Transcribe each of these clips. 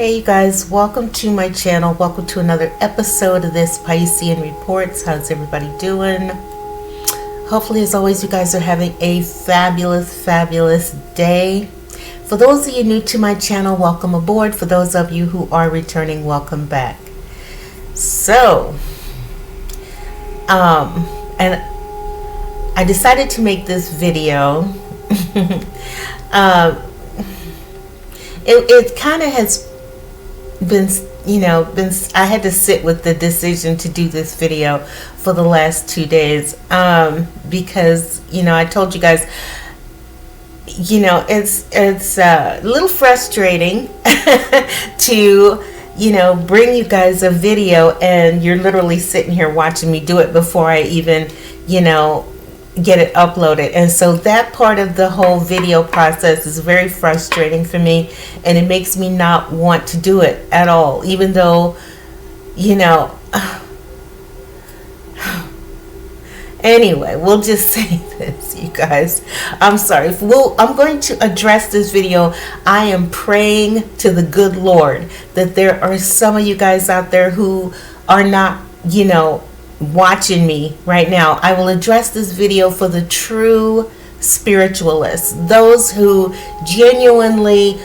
Hey you guys, welcome to my channel. Welcome to another episode of this Piscean Reports. How's everybody doing? Hopefully, as always, you guys are having a fabulous day. For those of you new to my channel, welcome aboard. For those of you who are returning, welcome back. So, and I decided to make this video. It kind of has been I had to sit with the decision to do this video for the last 2 days because I told you guys it's a little frustrating to bring you guys a video and you're literally sitting here watching me do it before I even get it uploaded. And so that part of the whole video process is very frustrating for me, and it makes me not want to do it at all, even though anyway, we'll just say this, you guys. I'm sorry. I'm going to address this video. I am praying to the good Lord that there are some of you guys out there who are not watching me right now. I will address this video for the true spiritualists, those who genuinely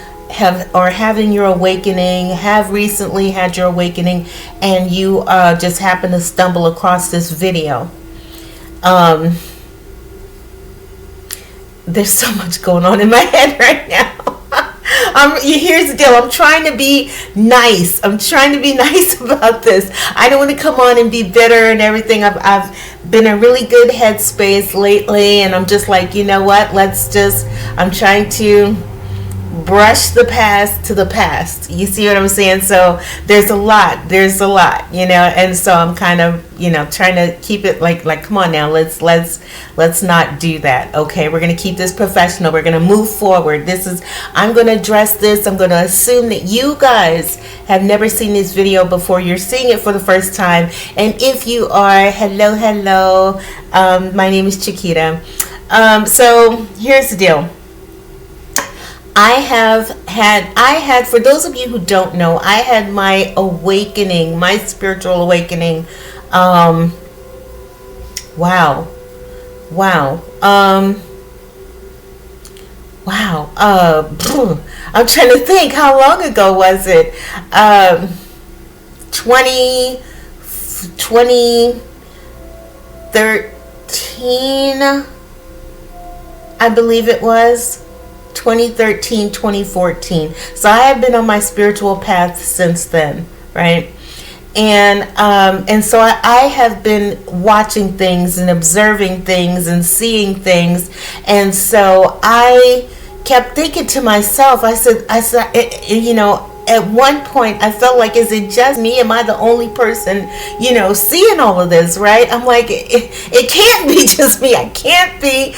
are having your awakening, have recently had your awakening, and you just happen to stumble across this video. There's so much going on in my head right now. Here's the deal. I'm trying to be nice. I'm trying to be nice about this. I don't want to come on and be bitter and everything. I've been in a really good headspace lately, and I'm just like, you know what? I'm trying to brush the past to the past. You see what I'm saying? So there's a lot, and so I'm kind of, trying to keep it like, come on now, let's not do that. Okay. We're going to keep this professional. We're going to move forward. I'm going to address this. I'm going to assume that you guys have never seen this video before. You're seeing it for the first time. And if you are, hello. My name is Chiquita. So here's the deal. I had, for those of you who don't know, I had my awakening, my spiritual awakening. Wow. I'm trying to think, how long ago was it? 2013, I believe it was. 2013, 2014. So I have been on my spiritual path since then, right? And so I have been watching things and observing things and seeing things. And so I kept thinking to myself, I said, at one point I felt like, is it just me? Am I the only person, seeing all of this, right? I'm like, it can't be just me. I can't be,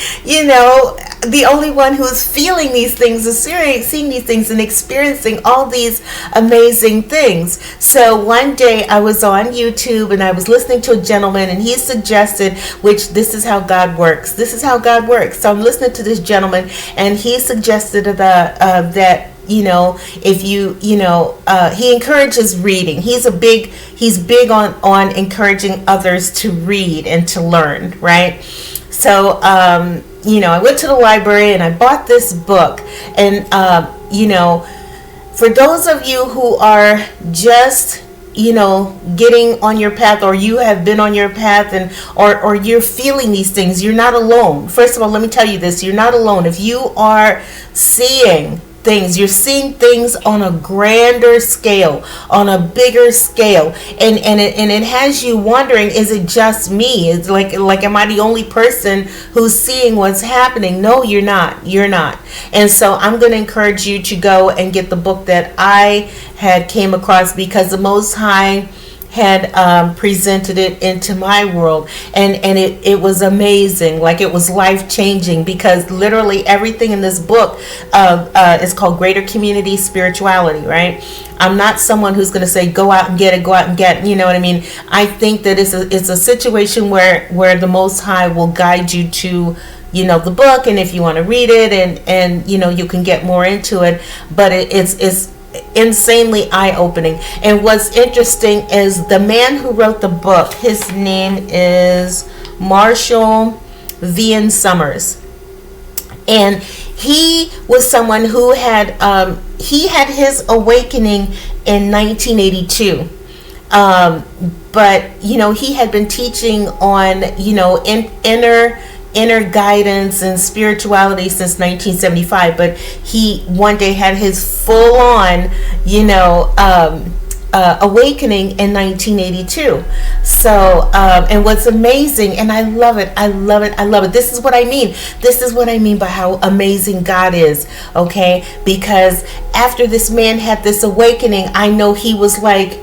the only one who's feeling these things, is seeing these things and experiencing all these amazing things. So one day I was on YouTube and I was listening to a gentleman, and he suggested, which this is how God works. This is how God works. So I'm listening to this gentleman, and he suggested that if he encourages reading. He's big on encouraging others to read and to learn, right? So I went to the library and I bought this book, and for those of you who are just getting on your path, or you have been on your path, and or you're feeling these things, you're not alone. First of all, let me tell you this: you're not alone. If you are seeing things, you're seeing things on a grander scale, on a bigger scale, and it has you wondering, is it just me? It's like am I the only person who's seeing what's happening? No, you're not. And so I'm going to encourage you to go and get the book that I had came across, because the Most High had presented it into my world, and it was amazing. Like, it was life-changing, because literally everything in this book is called Greater Community Spirituality, right? I'm not someone who's going to say go out and get it, you know what I mean? I think that it's a situation where the Most High will guide you to the book, and if you want to read it, and you can get more into it, but it's insanely eye-opening. And what's interesting is the man who wrote the book, his name is Marshall Vian Summers. And he was someone who had he had his awakening in 1982. But he had been teaching on inner guidance and spirituality since 1975. But he one day had his full on awakening in 1982. So and what's amazing, and I love it, this is what I mean by how amazing God is. Okay, because after this man had this awakening, I know he was like,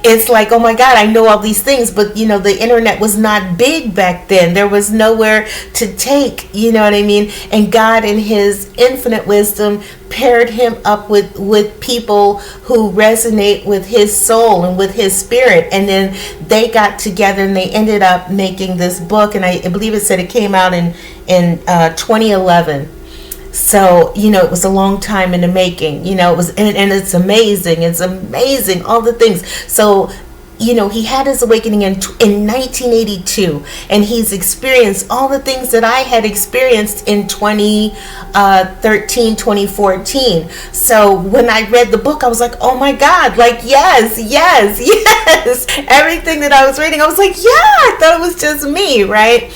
it's like, oh my God, I know all these things, but the internet was not big back then. There was nowhere to take, you know what I mean? And God, in his infinite wisdom, paired him up with people who resonate with his soul and with his spirit. And then they got together and they ended up making this book. And I believe it said it came out in 2011. So, it was a long time in the making, it was, and it's amazing, all the things. So, he had his awakening in 1982, and he's experienced all the things that I had experienced in 2013, 2014. So when I read the book, I was like, oh my God, like, yes. Everything that I was reading, I was like, yeah, I thought it was just me, right?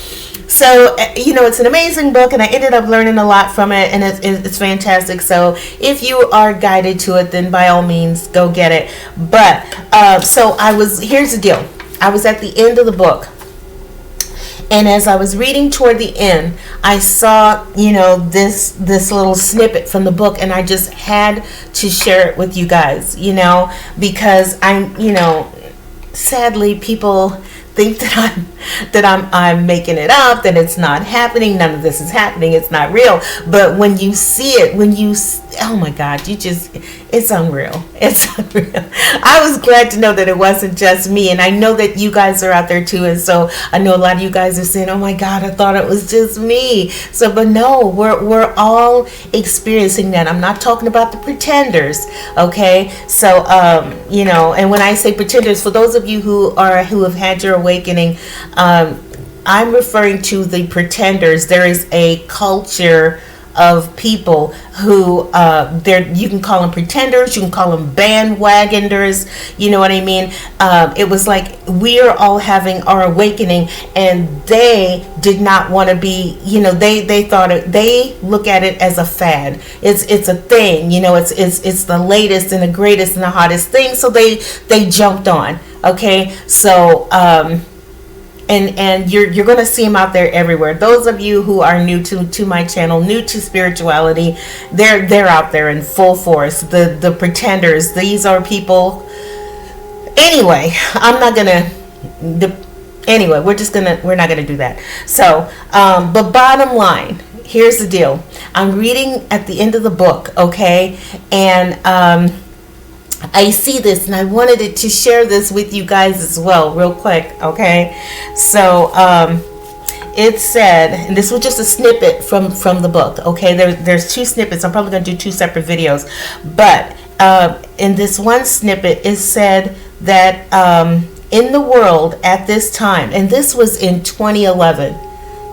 So, it's an amazing book, and I ended up learning a lot from it, and it's fantastic. So if you are guided to it, then by all means, go get it. But, here's the deal. I was at the end of the book, and as I was reading toward the end, I saw, this little snippet from the book, and I just had to share it with you guys, because sadly, people think that I'm making it up, that it's not happening, none of this is happening, it's not real. But when you see it, oh my God, it's unreal. I was glad to know that it wasn't just me, and I know that you guys are out there too. And so I know a lot of you guys are saying, oh my God, I thought it was just me. So, but no, we're all experiencing that. I'm not talking about the pretenders, okay? So and when I say pretenders, for those of you who have had your awakening, I'm referring to the pretenders. There is a culture of people who you can call them pretenders, you can call them bandwagoners, you know what I mean? It was like we are all having our awakening, and they did not want to be, they thought they look at it as a fad. It's a thing, it's the latest and the greatest and the hottest thing, so they jumped on. Okay, so and you're going to see them out there everywhere. Those of you who are new to my channel, new to spirituality, they're out there in full force. The pretenders, these are people. Anyway, we're not gonna do that. So, but bottom line, here's the deal. I'm reading at the end of the book, okay, and I see this, and I wanted to share this with you guys as well, real quick, okay? So, it said, and this was just a snippet from the book, okay? There's two snippets. I'm probably going to do two separate videos. But in this one snippet, it said that in the world at this time, and this was in 2011,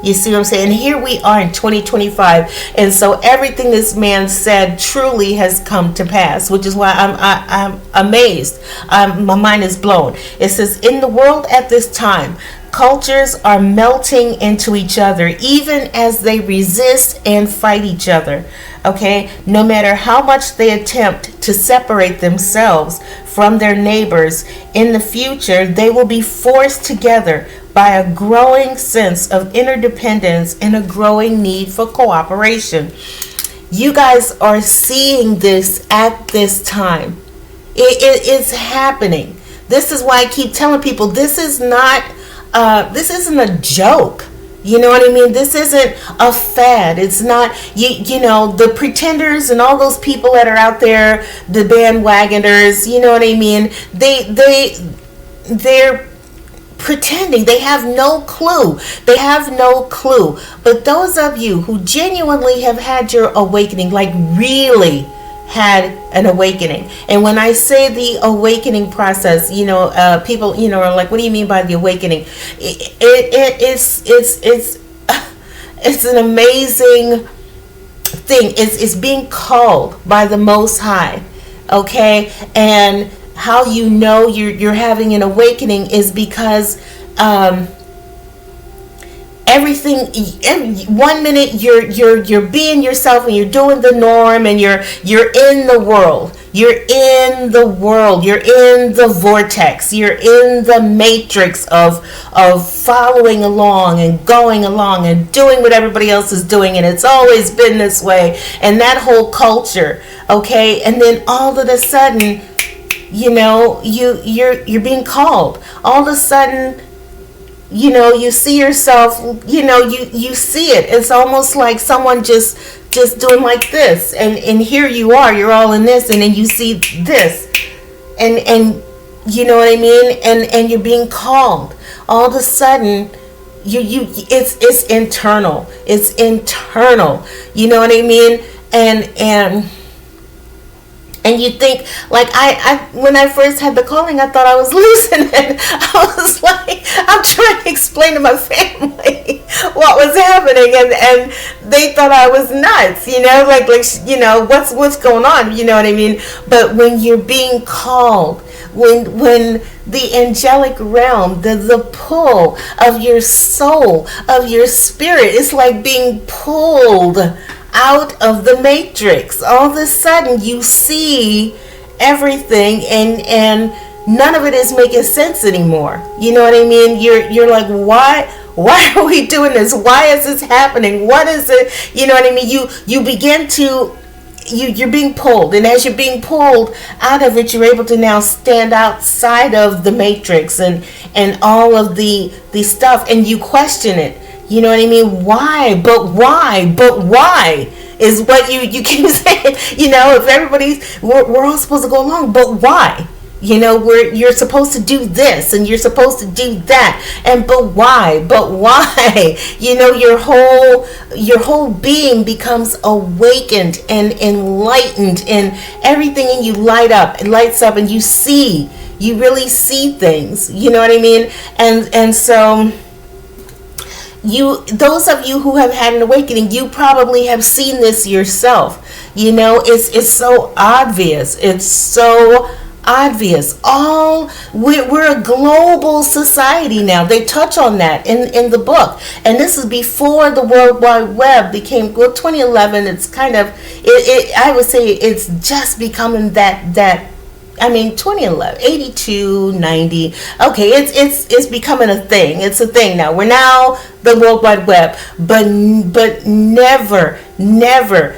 you see what I'm saying? And here we are in 2025, and so everything this man said truly has come to pass, which is why I'm amazed. My mind is blown. It says, in the world at this time, cultures are melting into each other, even as they resist and fight each other. Okay, no matter how much they attempt to separate themselves from their neighbors, in the future they will be forced together by a growing sense of interdependence and a growing need for cooperation. You guys are seeing this at this time. It's happening. This is why I keep telling people this isn't a joke. You know what I mean? This isn't a fad. It's not, the pretenders and all those people that are out there, the bandwagoners, you know what I mean? They're pretending. They have no clue. But those of you who genuinely have had your awakening, like really had an awakening. And when I say the awakening process, people, are like, what do you mean by the awakening? It's an amazing thing. It's being called by the Most High. Okay. And how you know you're having an awakening is because everything, 1 minute you're being yourself and you're doing the norm, and you're in the world. You're in the world. You're in the vortex. You're in the matrix of following along and going along and doing what everybody else is doing, and it's always been this way, and that whole culture. Okay. And then all of a sudden, you're being called. All of a sudden, you see yourself, you see it. It's almost like someone just doing like this, and here you're all in this, and then you see this, and you know what I mean, and you're being called. All of a sudden, it's internal. It's internal. You know what I mean? And you think, like, I when I first had the calling, I thought I was losing it. I was like, I'm trying to explain to my family what was happening, and they thought I was nuts, like what's going on, you know what I mean? But when you're being called, when the angelic realm, the pull of your soul, of your spirit, it's like being pulled out of the matrix. All of a sudden you see everything, and none of it is making sense anymore. You know what I mean? You're like, why are we doing this? Why is this happening? What is it? You know what I mean? You begin to, you're being pulled, and as you're being pulled out of it, you're able to now stand outside of the matrix and all of the stuff, and you question it. You know what I mean? Why? But why is what you keep saying. If we're all supposed to go along, but why? You're supposed to do this, and you're supposed to do that, and but why? Your whole being becomes awakened and enlightened, and everything in you lights up, and you really see things. You know what I mean? And so, those of you who have had an awakening, you probably have seen this yourself. It's so obvious. It's so obvious. We're a global society now. They touch on that in the book, and this is before the World Wide Web became. 2011. It's kind of I would say it's just becoming that. 2011, 82, 90. Okay, it's becoming a thing. It's a thing now. We're now the World Wide Web, but never, ever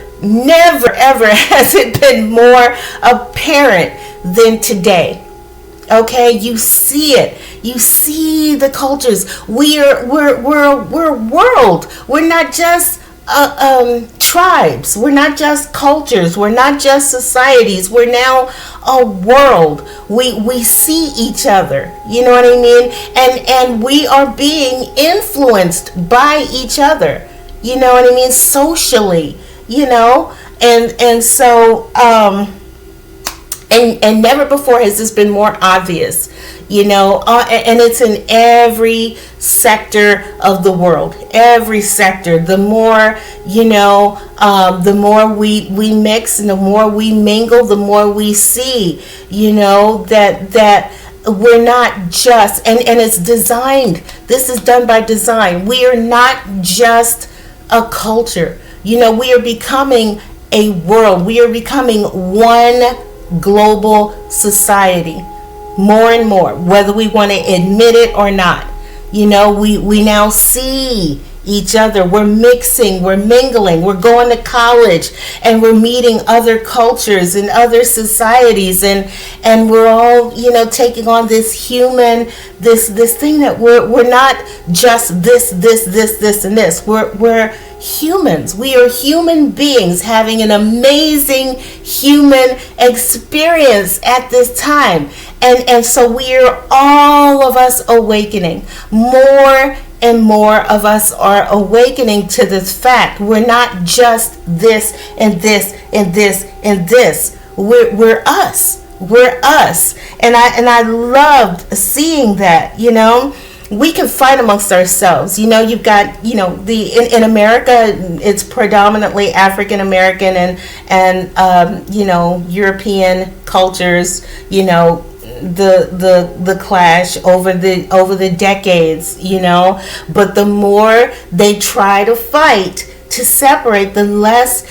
has it been more apparent than today. Okay, you see it. You see the cultures. We're a world. We're not just tribes. We're not just cultures. We're not just societies. We're now a world. We see each other. You know what I mean? And we are being influenced by each other. You know what I mean? Socially. And so and never before has this been more obvious. And it's in every sector of the world. Every sector. The more, the more we mix, and the more we mingle, the more we see, that we're not just, and it's designed. This is done by design. We are not just a culture. We are becoming a world. We are becoming one global society. More and more, whether we want to admit it or not. We now see each other. We're mixing, we're mingling, we're going to college, and we're meeting other cultures and other societies, and we're all, taking on this human, this thing that we're not just this, and this. We're humans. We are human beings having an amazing human experience at this time. And so we are, all of us, awakening more and more of us are awakening to this fact. We're not just this and this and this and this. We're us. We're us. And I loved seeing that, you know. We can fight amongst ourselves. You know, you've got, you know, in America, it's predominantly African American and you know, European cultures, you know, the clash over the decades, you know. But the more they try to fight to separate, the less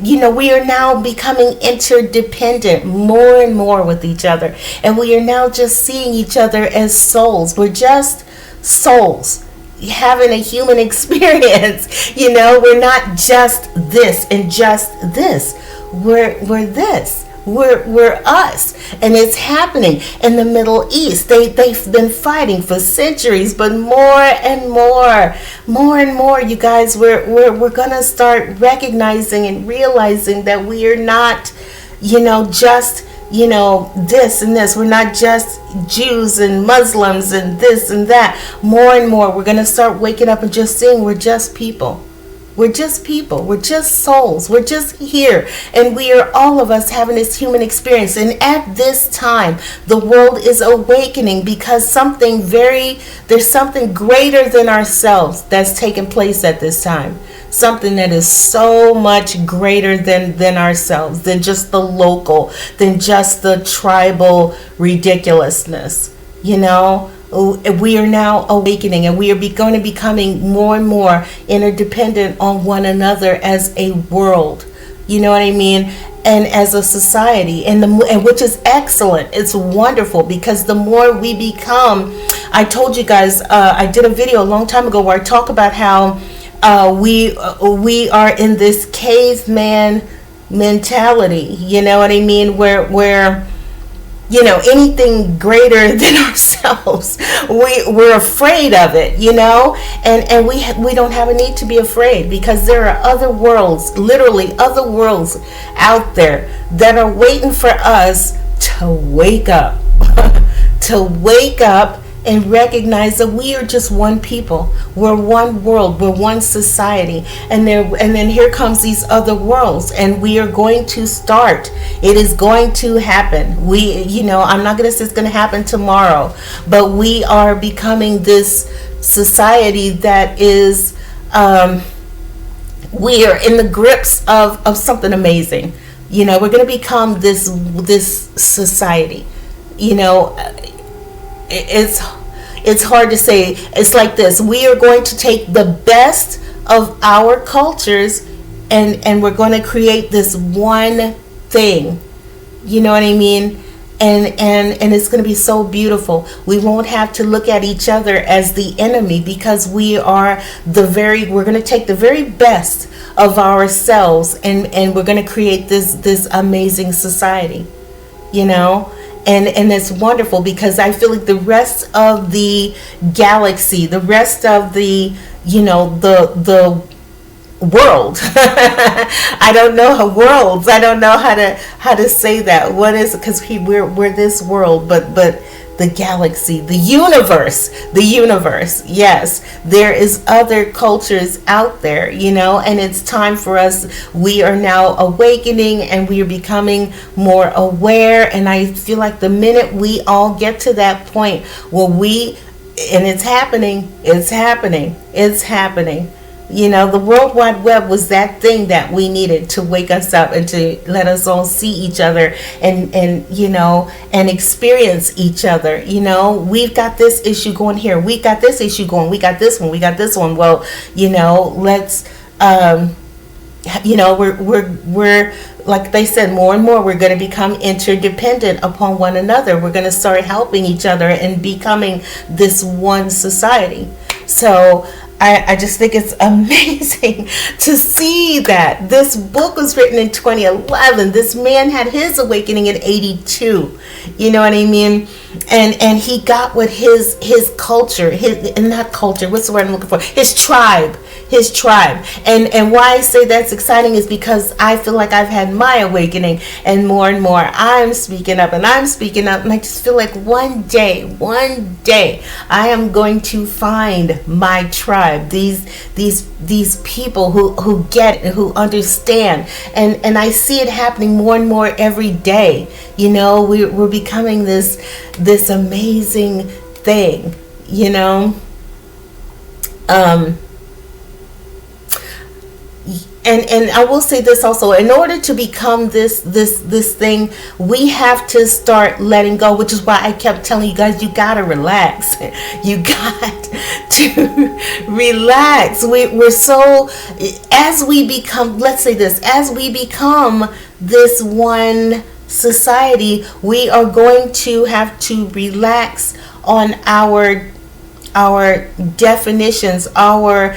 you know, we are now becoming interdependent more and more with each other, and we are now just seeing each other as souls. We're just souls having a human experience. You know, we're not just this and just this. We're this. We're us, and it's happening in the Middle East. They've been fighting for centuries, but more and more, you guys, we're gonna start recognizing and realizing that we are not, you know, just, you know, this and this. We're not just Jews and Muslims and this and that. More and more, we're gonna start waking up and just seeing we're just people. We're just people. We're just souls. We're just here. And we are, all of us, having this human experience. And at this time, the world is awakening because there's something greater than ourselves that's taking place at this time. Something that is so much greater than ourselves, than just the local, than just the tribal ridiculousness, you know. We are now awakening, and we are going to becoming more and more interdependent on one another as a world. You know what I mean? And as a society, and which is excellent. It's wonderful, because the more we become, I told you guys, I did a video a long time ago where I talk about how we are in this caveman mentality. You know what I mean? Where you know, anything greater than ourselves, we're afraid of it, you know, and we don't have a need to be afraid, because there are other worlds, literally other worlds out there that are waiting for us to wake up, to wake up and recognize that we are just one people. We're one world. We're one society. And then here comes these other worlds, and we are going to start. It is going to happen. You know, I'm not going to say it's going to happen tomorrow, but we are becoming this society that is, we are in the grips of something amazing. You know, we're going to become this society. You know, it's hard to say. It's like this: we are going to take the best of our cultures, and we're going to create this one thing. You know what I mean? And it's going to be so beautiful. We won't have to look at each other as the enemy, because we're going to take the very best of ourselves, and we're going to create this amazing society. You know? And it's wonderful, because I feel like the rest of the galaxy, the rest of the, you know, the world, I don't know how worlds, I don't know how to say that. What is it? Because we're this world, but the galaxy, the universe, yes, there is other cultures out there, you know, and it's time for us. We are now awakening, and we are becoming more aware, and I feel like the minute we all get to that point where and it's happening. You know, the World Wide Web was that thing that we needed to wake us up and to let us all see each other and you know, and experience each other. You know, we've got this issue going here. We got this issue going. We got this one. We got this one. Well, you know, let's, you know, we're like they said, more and more, we're going to become interdependent upon one another. We're going to start helping each other and becoming this one society. So I just think it's amazing to see that. This book was written in 2011. This man had his awakening in 82. You know what I mean? And he got what his culture, not culture, what's the word I'm looking for? His tribe his tribe. And why I say that's exciting is because I feel like I've had my awakening, and more I'm speaking up and I'm speaking up, and I just feel like one day I am going to find my tribe, these people who get it, who understand, and I see it happening more and more every day. You know, we're becoming this amazing thing, you know. And I will say this also: in order to become this thing, we have to start letting go. Which is why I kept telling you guys, you gotta relax. You got to relax. We're so, as we become, let's say this, as we become this one society, we are going to have to relax on our definitions, our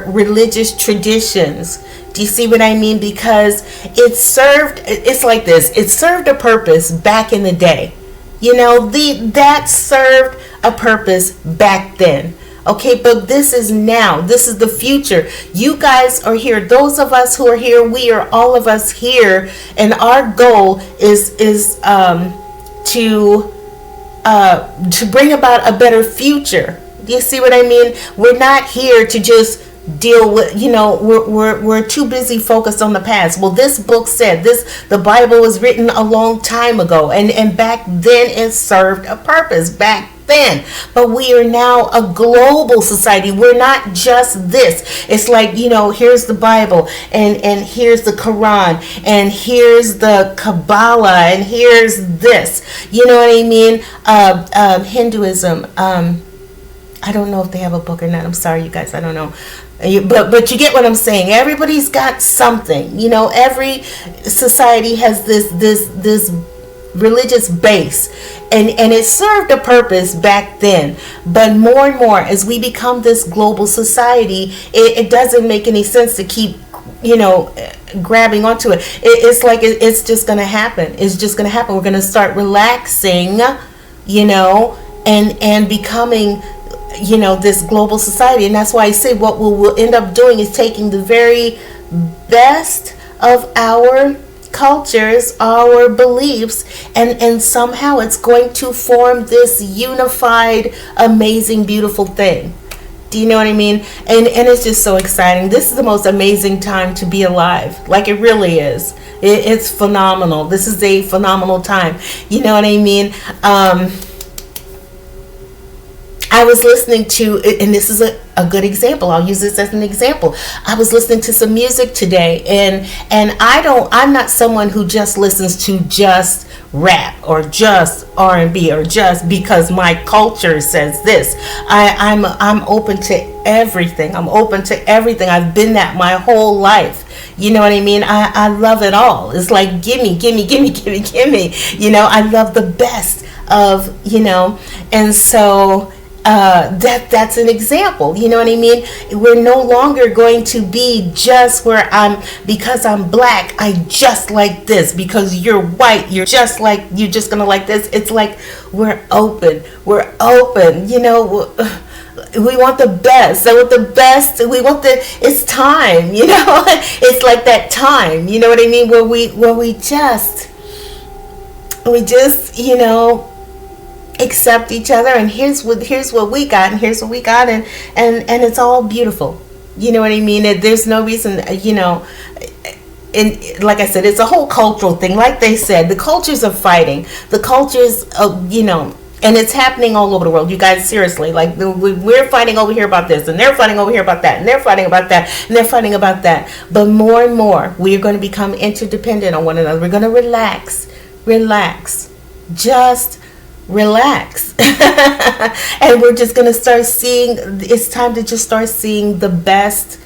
religious traditions. Do you see what I mean? Because it's like this, it served a purpose back in the day. You know, that served a purpose back then. Okay, but this is now. This is the future. You guys are here. Those of us who are here, we are all of us here, and our goal is to bring about a better future. Do you see what I mean? We're not here to just deal with, you know, we're too busy focused on the past. Well, this book said this, the Bible was written a long time ago, and back then it served a purpose back then. But we are now a global society. We're not just this. It's like, you know, here's the Bible, and here's the Quran, and here's the Kabbalah, and here's this. You know what I mean? Hinduism. I don't know if they have a book or not. I'm sorry, you guys. I don't know. But you get what I'm saying. Everybody's got something. You know, every society has this religious base, and it served a purpose back then. But more and more, as we become this global society, it doesn't make any sense to keep, you know, grabbing onto it. It's like it's just going to happen. It's just going to happen. We're going to start relaxing, you know, and becoming, you know, this global society. And that's why I say what we'll end up doing is taking the very best of our cultures, our beliefs, and somehow it's going to form this unified, amazing, beautiful thing. Do you know what I mean? And it's just so exciting. This is the most amazing time to be alive. Like, it really is. It's phenomenal. This is a phenomenal time. You know what I mean? I was listening to, and this is a good example. I'll use this as an example. I was listening to some music today, and I'm not someone who just listens to just rap or just R&B or just because my culture says this. I'm open to everything. I'm open to everything. I've been that my whole life. You know what I mean? I love it all. It's like, gimme. You know, I love the best of, you know, and so that's an example. You know what I mean? We're no longer going to be just where because I'm black, I just like this. Because you're white, you're just gonna like this. It's like we're open. You know, we want the best. So with the best, it's time. You know, it's like that time. You know what I mean? Where we just, you know, accept each other, and here's what we got, and here's what we got, and it's all beautiful. You know what I mean? There's no reason, you know, and like I said, it's a whole cultural thing. Like they said, the cultures are fighting. The cultures, you know, and it's happening all over the world. You guys, seriously, like we're fighting over here about this, and they're fighting over here about that, and they're fighting about that, and they're fighting about that. But more and more, we are going to become interdependent on one another. We're going to relax, just relax. And we're just going to start seeing, it's time to just start seeing the best,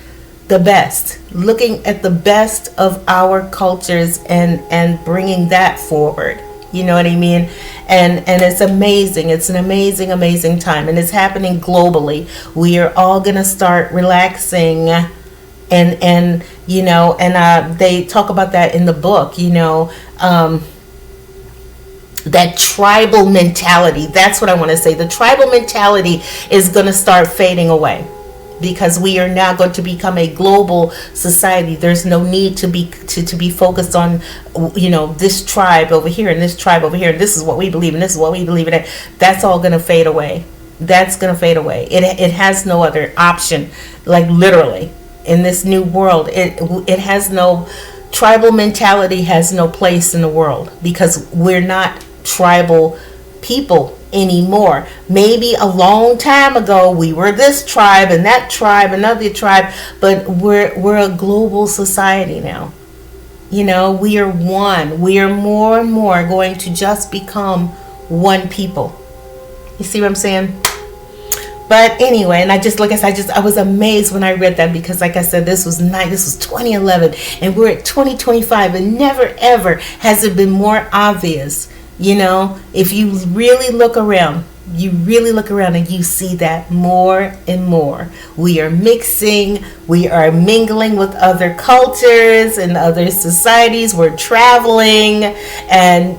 looking at the best of our cultures and bringing that forward. You know what I mean? And it's amazing. It's an amazing time, and it's happening globally. We are all going to start relaxing, and you know, and they talk about that in the book, you know, that tribal mentality. That's what I want to say. The tribal mentality is going to start fading away. because we are now going to become a global society. There's no need to be focused on, this tribe over here and this tribe over here, and this is what we believe and this is what we believe in. That's all going to fade away. That's going to fade away. It has no other option. Like, literally, in this new world, it has no, tribal mentality has no place in the world, because we're not tribal people anymore. Maybe a long time ago we were this tribe and that tribe, another tribe, but we're a global society now. We are one. We are more and more going to just become one people. You see what I'm saying? But anyway, and I was amazed when I read that, because like I said, this was 2011 and we're at 2025, and never ever has it been more obvious. If you really look around, and you see that more and more. We are mixing, we are mingling with other cultures and other societies. We're traveling, and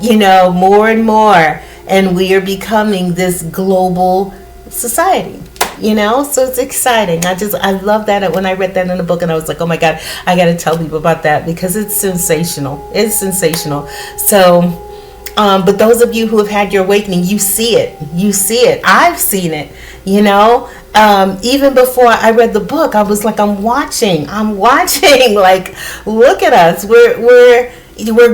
more and more, and we are becoming this global society. So it's exciting. I love that when I read that in the book, and I was like, oh my God, I got to tell people about that, because it's sensational. It's sensational. So but those of you who have had your awakening, you see it. I've seen it. Even before I read the book, I was like, I'm watching. Like, look at us. We're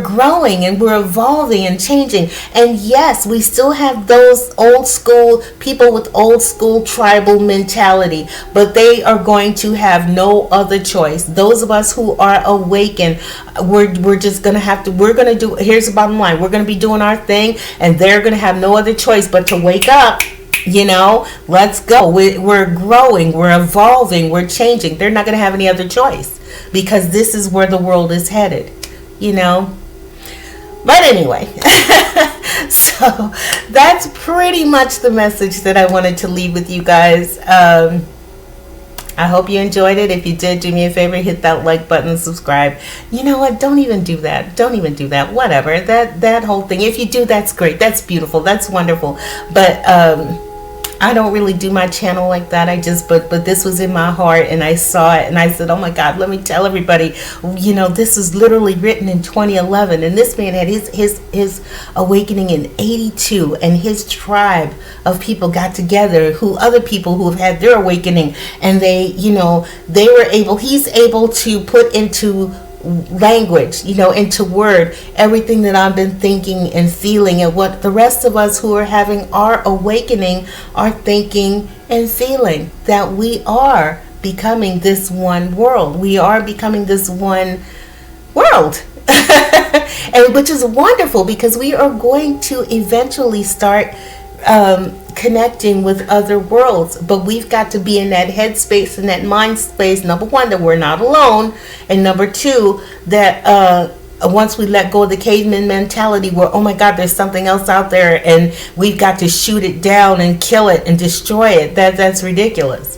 growing and we're evolving and changing. And yes, we still have those old school people with old school tribal mentality, but they are going to have no other choice. Those of us who are awakened, we're just going to have to, here's the bottom line. We're going to be doing our thing, and they're going to have no other choice but to wake up. Let's go. We're growing, we're evolving, we're changing. They're not going to have any other choice, because this is where the world is headed. But anyway, so that's pretty much the message that I wanted to leave with you guys. I hope you enjoyed it. If you did, do me a favor, hit that like button, subscribe. You know what? Don't even do that. Whatever. That whole thing. If you do, that's great. That's beautiful. That's wonderful. But I don't really do my channel like that. But this was in my heart, and I saw it, and I said, oh my God, let me tell everybody, this was literally written in 2011, and this man had his awakening in 82, and his tribe of people got together, other people who have had their awakening, and he's able to put into language, into word, everything that I've been thinking and feeling, and what the rest of us who are having our awakening are thinking and feeling, that we are becoming this one world. We are becoming this one world. And which is wonderful, because we are going to eventually start connecting with other worlds, but we've got to be in that headspace and that mind space. Number one, that we're not alone, and number two, that once we let go of the caveman mentality, where, oh my God, there's something else out there, and we've got to shoot it down and kill it and destroy it. That's ridiculous.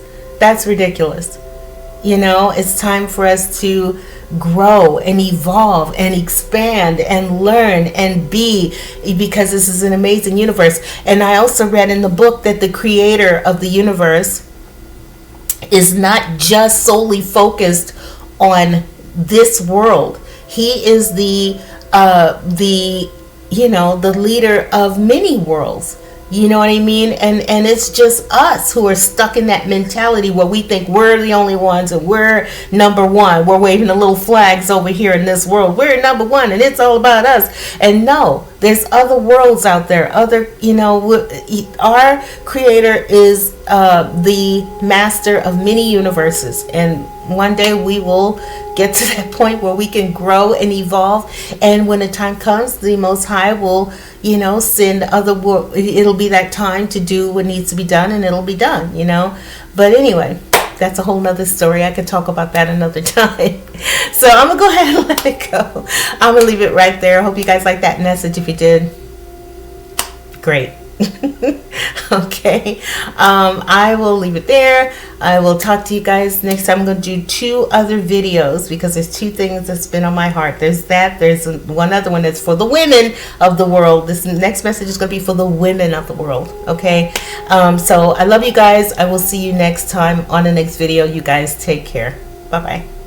It's time for us to grow and evolve and expand and learn and be, because this is an amazing universe. And I also read in the book that the creator of the universe is not just solely focused on this world. He is the leader of many worlds. You know what I mean? And it's just us who are stuck in that mentality where we think we're the only ones and we're number one. We're waving the little flags over here in this world. We're number one and it's all about us. And no, there's other worlds out there. Our creator is the master of many universes. And one day we will get to that point where we can grow and evolve. And when the time comes, the Most High will, send it'll be that time to do what needs to be done, and it'll be done, But anyway, that's a whole nother story. I could talk about that another time. So I'm going to go ahead and let it go. I'm going to leave it right there. I hope you guys liked that message. If you did, great. Okay. I will leave it there. I will talk to you guys next time. I'm going to do 2 other videos because there's 2 things that's been on my heart. There's that. There's one other one that's for the women of the world. This next message is going to be for the women of the world. Okay. So I love you guys. I will see you next time on the next video. You guys take care. Bye-bye.